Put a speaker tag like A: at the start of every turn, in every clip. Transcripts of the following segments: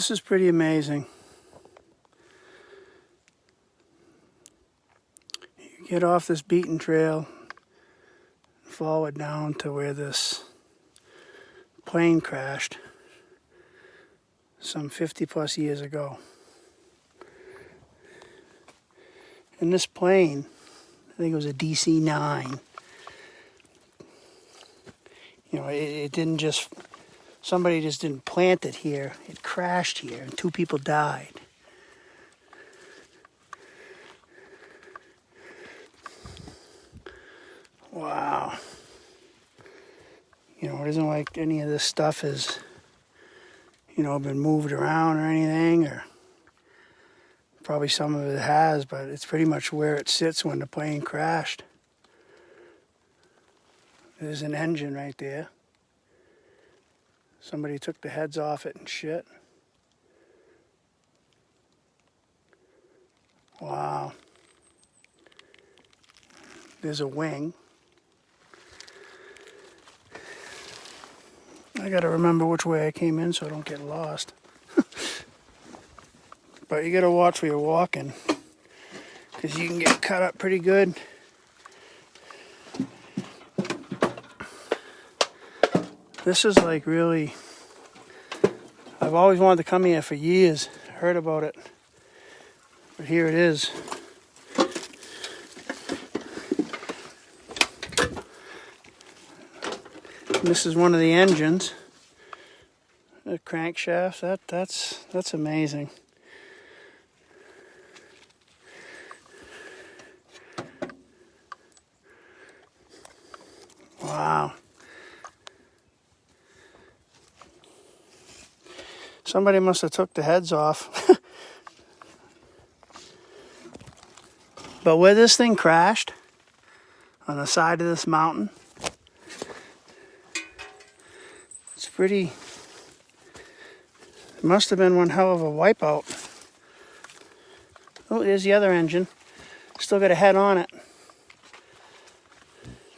A: This is pretty amazing. You get off this beaten trail, forward down to where this plane crashed some 50 plus years ago. And this plane, I think it was a DC-9, you know, it didn't just, somebody just didn't plant it here. It crashed here and 2 people died. Wow. You know, it isn't like any of this stuff has, you know, been moved around or anything, or probably some of it has, but it's pretty much where it sits when the plane crashed. There's an engine right there. Somebody took the heads off it and shit. Wow. There's a wing. I gotta remember which way I came in so I don't get lost. But you gotta watch where you're walking, because you can get cut up pretty good. This is like really, I've always wanted to come here for years. Heard about it. But here it is. This is one of the engines. The crankshaft. That's amazing. Wow. Somebody must have took the heads off. But where this thing crashed, on the side of this mountain, it's pretty, it must have been one hell of a wipeout. Oh, there's the other engine. Still got a head on it.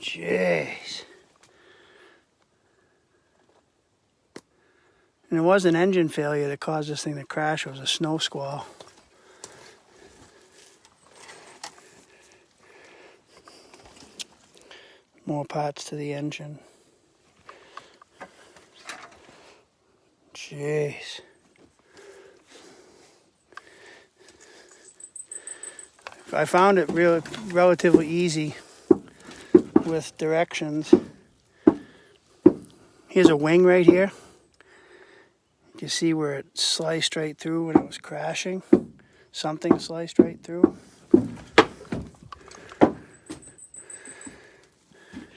A: Jeez. And it was an engine failure that caused this thing to crash. It was a snow squall. More parts to the engine. Jeez. I found it relatively easy with directions. Here's a wing right here. You see where it sliced right through when it was crashing? Something sliced right through.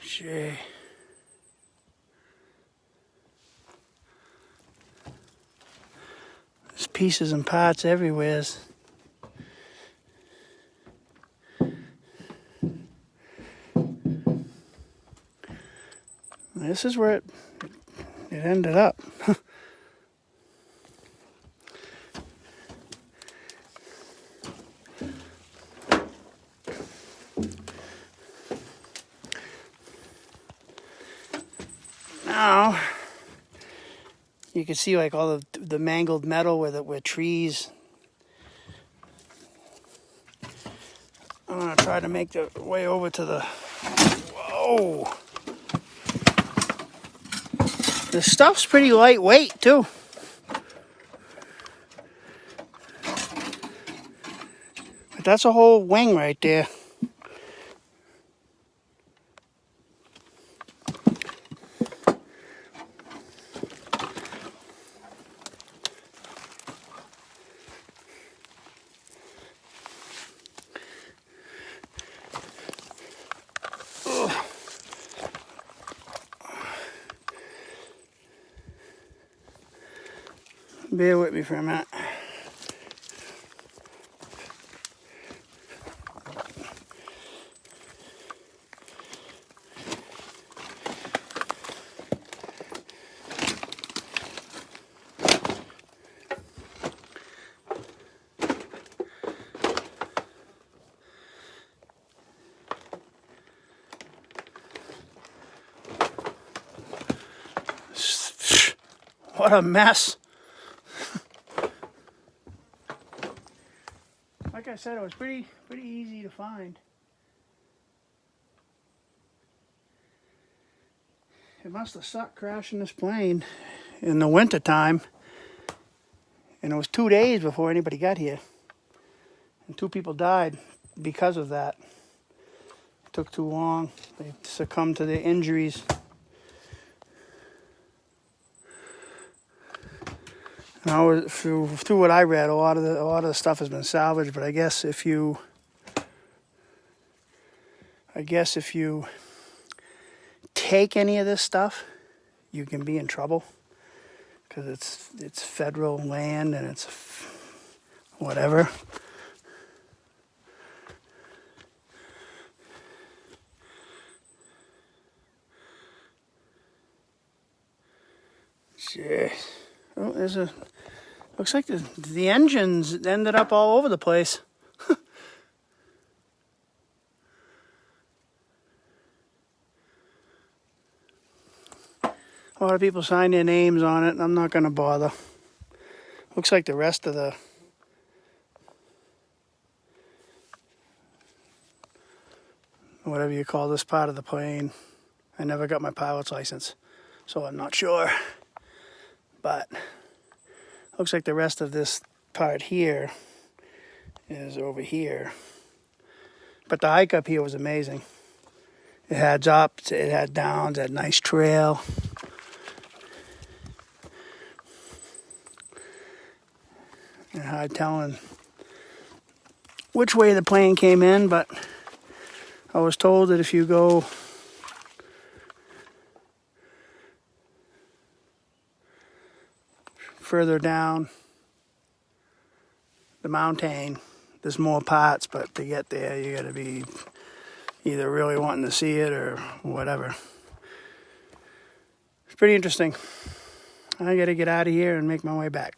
A: Gee. There's pieces and parts everywhere. This is where it ended up. Now you can see like all the mangled metal where trees. I'm gonna try to make the way over to the. Whoa! This stuff's pretty lightweight too. But that's a whole wing right there. Bear with me for a minute. What a mess. I said, it was pretty easy to find. It must have sucked crashing this plane in the winter time. And it was 2 days before anybody got here. And 2 people died because of that. It took too long. They succumbed to their injuries. And I was, through what I read, a lot of the stuff has been salvaged. But I guess if you take any of this stuff, you can be in trouble, because it's federal land and it's whatever. Jeez. Oh, looks like the engines ended up all over the place. A lot of people signed their names on it, and I'm not going to bother. Looks like the rest of the whatever you call this part of the plane. I never got my pilot's license, so I'm not sure. But looks like the rest of this part here is over here. But the hike up here was amazing. It had ups, it had downs, it had a nice trail. And hard telling which way the plane came in, but I was told that if you go further down the mountain, there's more parts, but to get there you gotta be either really wanting to see it or whatever. It's pretty interesting. I gotta get out of here and make my way back.